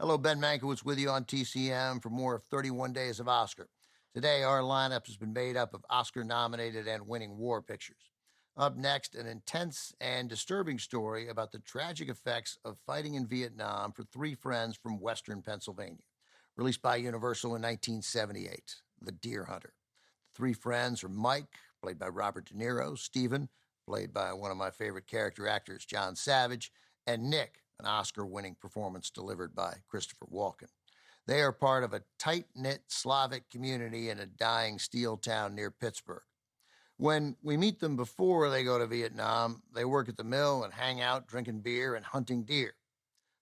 Hello, Ben Mankiewicz with you on TCM for more of 31 Days of Oscar. Today, our lineup has been made up of Oscar-nominated and winning war pictures. Up next, an intense and disturbing story about the tragic effects of fighting in Vietnam for three friends from Western Pennsylvania. Released by Universal in 1978, The Deer Hunter. The three friends are Mike, played by Robert De Niro, Stephen, played by one of my favorite character actors, John Savage, and Nick, an Oscar-winning performance delivered by Christopher Walken. They are part of a tight-knit Slavic community in a dying steel town near Pittsburgh. When we meet them before they go to Vietnam, they work at the mill and hang out drinking beer and hunting deer.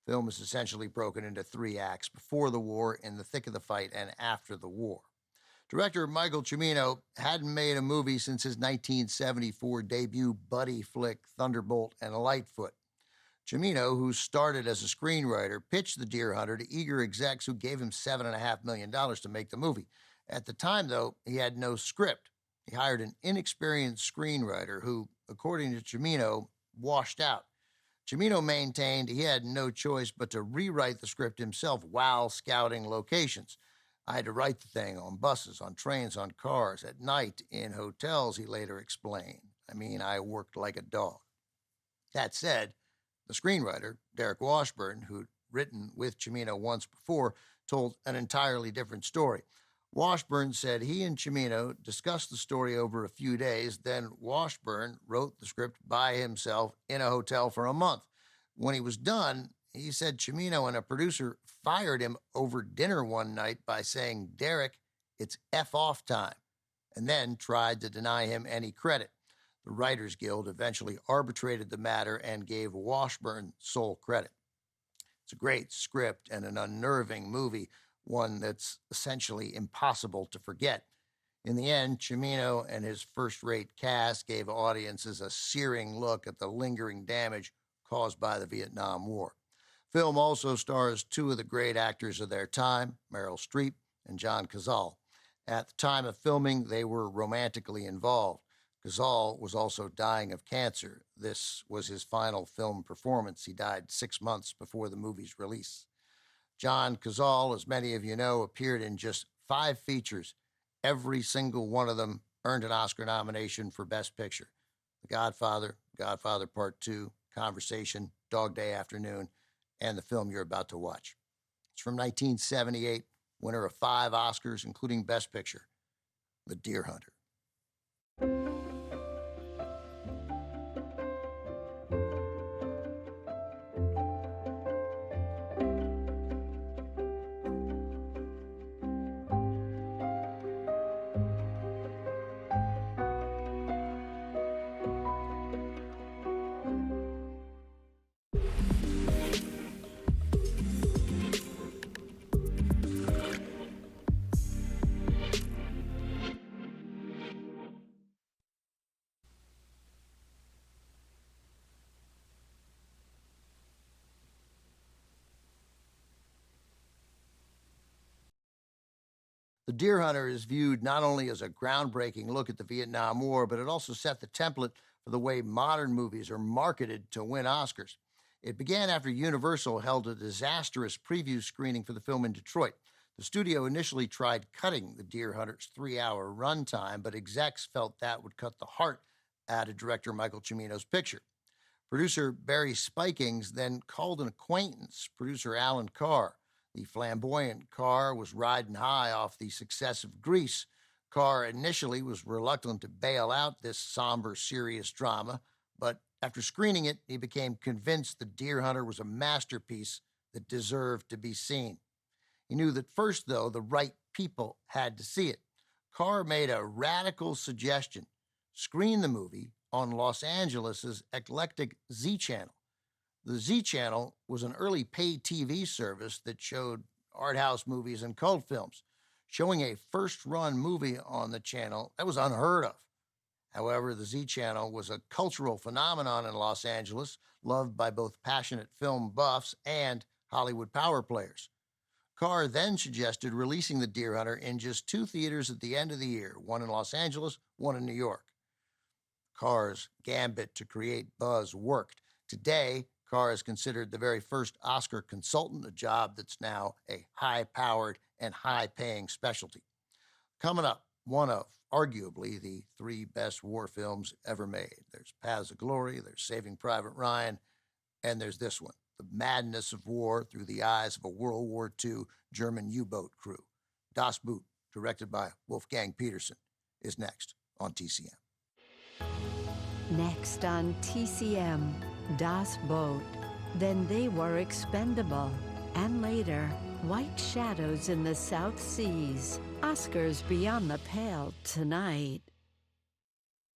The film is essentially broken into three acts: before the war, in the thick of the fight, and after the war. Director Michael Cimino hadn't made a movie since his 1974 debut buddy flick Thunderbolt and Lightfoot. Cimino, who started as a screenwriter, pitched The Deer Hunter to eager execs who gave him $7.5 million to make the movie. At the time, though, he had no script. He hired an inexperienced screenwriter who, according to Cimino, washed out. Cimino maintained he had no choice but to rewrite the script himself while scouting locations. I had to write the thing on buses, on trains, on cars, at night, in hotels, he later explained. I worked like a dog. That said, the screenwriter, Derek Washburn, who'd written with Cimino once before, told an entirely different story. Washburn said he and Cimino discussed the story over a few days, then Washburn wrote the script by himself in a hotel for a month. When he was done, he said Cimino and a producer fired him over dinner one night by saying, "Derek, it's F off time," and then tried to deny him any credit. The Writers Guild eventually arbitrated the matter and gave Washburn sole credit. It's a great script and an unnerving movie, one that's essentially impossible to forget. In the end, Cimino and his first-rate cast gave audiences a searing look at the lingering damage caused by the Vietnam War. Film also stars two of the great actors of their time, Meryl Streep and John Cazale. At the time of filming, they were romantically involved. Cazale was also dying of cancer. This was his final film performance. He died 6 months before the movie's release. John Cazale, as many of you know, appeared in just 5 features. Every single one of them earned an Oscar nomination for Best Picture. The Godfather, Godfather Part 2, Conversation, Dog Day Afternoon, and the film you're about to watch. It's from 1978, winner of 5 Oscars, including Best Picture, The Deer Hunter. The Deer Hunter is viewed not only as a groundbreaking look at the Vietnam War, but it also set the template for the way modern movies are marketed to win Oscars. It began after Universal held a disastrous preview screening for the film in Detroit. The studio initially tried cutting The Deer Hunter's 3-hour runtime, but execs felt that would cut the heart out of director Michael Cimino's picture. Producer Barry Spikings then called an acquaintance, producer Alan Carr. The flamboyant Carr was riding high off the success of Grease. Carr initially was reluctant to bail out this somber, serious drama, but after screening it, he became convinced The Deer Hunter was a masterpiece that deserved to be seen. He knew that first, though, the right people had to see it. Carr made a radical suggestion: screen the movie on Los Angeles' eclectic Z Channel. The Z Channel was an early paid TV service that showed art house movies and cult films. Showing a first-run movie on the channel, that was unheard of. However, the Z Channel was a cultural phenomenon in Los Angeles, loved by both passionate film buffs and Hollywood power players. Carr then suggested releasing The Deer Hunter in just 2 theaters at the end of the year, one in Los Angeles, one in New York. Carr's gambit to create buzz worked. Today, Carr is considered the very first Oscar consultant, a job that's now a high-powered and high-paying specialty. Coming up, one of arguably the three best war films ever made. There's Paths of Glory, there's Saving Private Ryan, and there's this one, The Madness of War Through the Eyes of a World War II German U-Boat Crew. Das Boot, directed by Wolfgang Petersen, is next on TCM. Next on TCM, Das Boot. Then They Were Expendable. And later, White Shadows in the South Seas. Oscars Beyond the Pale tonight.